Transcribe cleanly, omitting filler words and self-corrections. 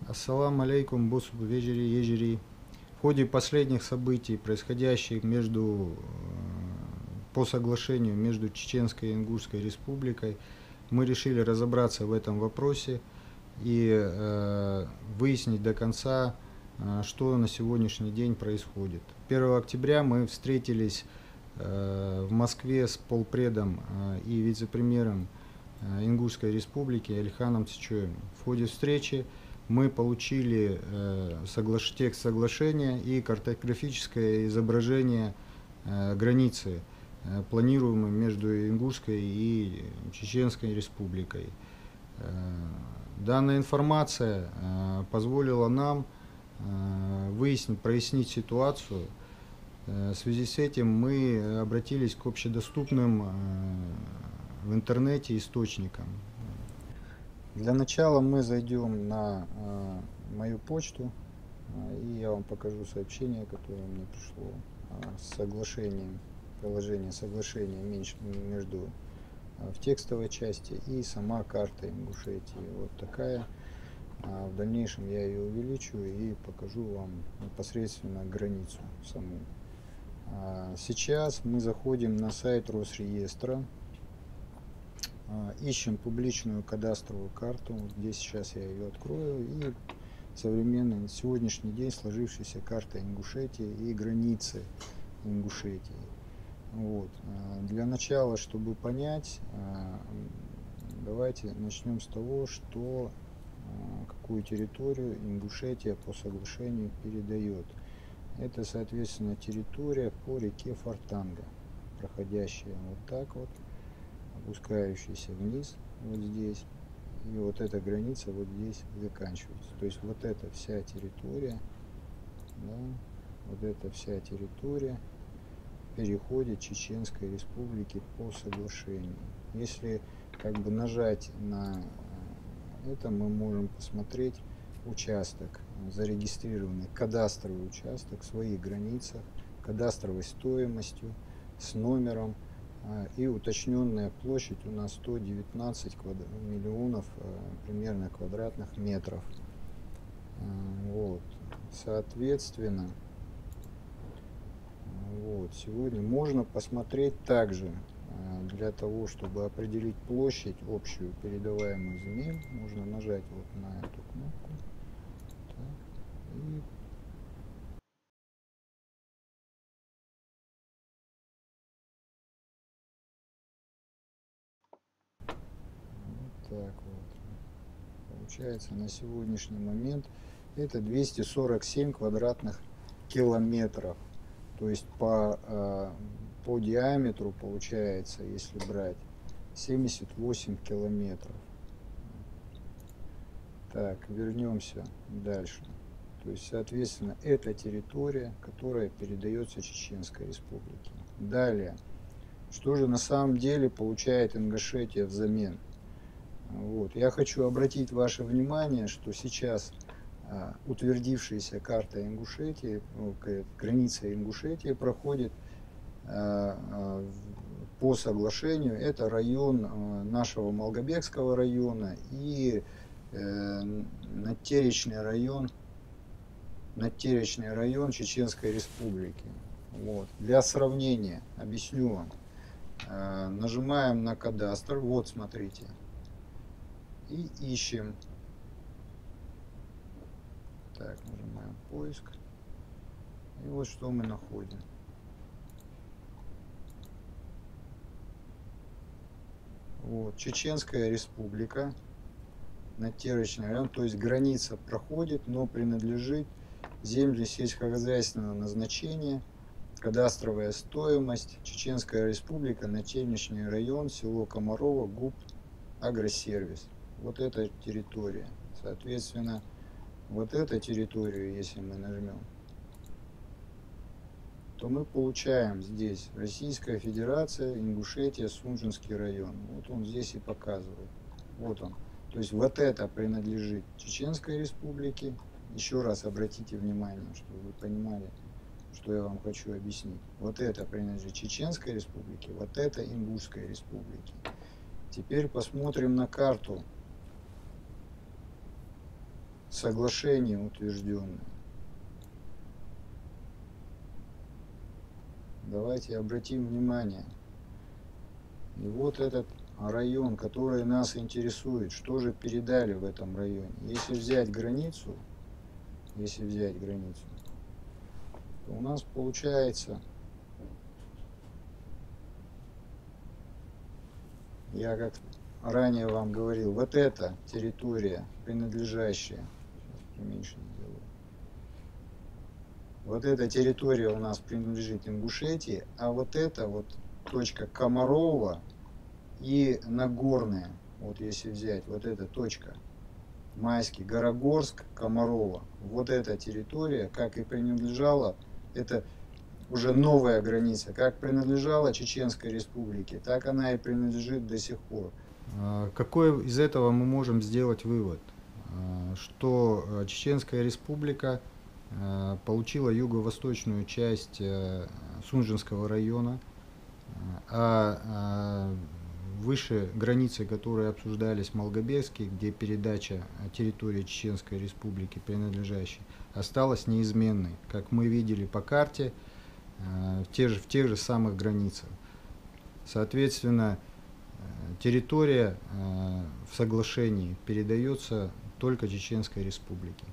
Ассаламу алейкум, бусуб вежери ежери. В ходе последних событий, происходящих по соглашению между Чеченской и Ингушской республикой, мы решили разобраться в этом вопросе и выяснить до конца, что на сегодняшний день происходит. 1 октября мы встретились в Москве с полпредом и вице-премьером Ингушской республики Алиханом Цичоевым. В ходе встречи мы получили текст соглашения и картографическое изображение границы, планируемой между Ингушской и Чеченской республикой. Данная информация позволила нам прояснить ситуацию. В связи с этим мы обратились к общедоступным в интернете источникам. Для начала мы зайдем на мою почту, и я вам покажу сообщение, которое мне пришло с соглашением, приложение соглашения между в текстовой части и сама карта Ингушетии. Вот такая. В дальнейшем я ее увеличу и покажу вам непосредственно границу саму. Сейчас мы заходим на сайт Росреестра, ищем публичную кадастровую карту. Вот здесь сейчас я ее открою, и современная на сегодняшний день сложившаяся карта Ингушетии и границы Ингушетии. Вот. Для начала, чтобы понять, давайте начнем с того, что какую территорию Ингушетия по соглашению передает. Это, соответственно, территория по реке Фортанга, проходящая вот так вот, опускающаяся вниз вот здесь, и вот эта граница вот здесь заканчивается. То есть вот эта вся территория, да, вот эта вся территория переходит Чеченской республике по соглашению. Если как бы нажать на это, мы можем посмотреть участок, зарегистрированный кадастровый участок в своих границах, кадастровой стоимостью, с номером, и уточненная площадь у нас 119 миллионов примерно квадратных метров. Вот. Соответственно, вот, сегодня можно посмотреть также, для того, чтобы определить площадь общую передаваемых земель, можно нажать вот на эту кнопку. Так, и вот так вот. Получается на сегодняшний момент это 247 квадратных километров. То есть по диаметру получается, если брать, 78 километров. Так, вернемся дальше. То есть, соответственно, это территория, которая передается Чеченской республике. Далее, что же на самом деле получает Ингушетия взамен? Вот. Я хочу обратить ваше внимание, что сейчас утвердившаяся карта Ингушетии, граница Ингушетии проходит по соглашению. Это район нашего Малгобекского района и Надтеречный район Чеченской республики. Вот. Для сравнения объясню вам. Нажимаем на кадастр. Вот, смотрите. И ищем. Так, нажимаем поиск. И вот что мы находим. Вот, Чеченская республика, Надтеречный район, то есть граница проходит, но принадлежит земле сельскохозяйственного назначения, кадастровая стоимость, Чеченская республика, Надтеречный район, село Комарово, ГУП Агросервис. Вот эта территория. Соответственно, вот эту территорию, если мы нажмем, то мы получаем здесь Российская Федерация, Ингушетия, Сунжинский район. Вот он здесь и показывает. Вот он. То есть вот это принадлежит Чеченской республике. Еще раз обратите внимание, чтобы вы понимали, что я вам хочу объяснить. Вот это принадлежит Чеченской республике, вот это Ингушской республике. Теперь посмотрим на карту соглашение утвержденное. Давайте обратим внимание. И вот этот район, который нас интересует, что же передали в этом районе. Если взять границу, то у нас получается, я как ранее вам говорил, вот эта территория, принадлежащая, сейчас поменьше сделаю, вот эта территория у нас принадлежит Ингушетии, а вот эта вот точка Комарова и Нагорная, вот если взять вот эта точка, Майский, Горогорск, Комарова, вот эта территория, как и принадлежала, это уже новая граница, как принадлежала Чеченской Республике, так она и принадлежит до сих пор. Какой из этого мы можем сделать вывод? Что Чеченская Республика получила юго-восточную часть Сунжинского района, а выше границы, которые обсуждались в Малгобеке, где передача территории Чеченской Республики принадлежащей, осталась неизменной, как мы видели по карте, в тех же самых границах. Соответственно, территория в соглашении передается только Чеченской Республике.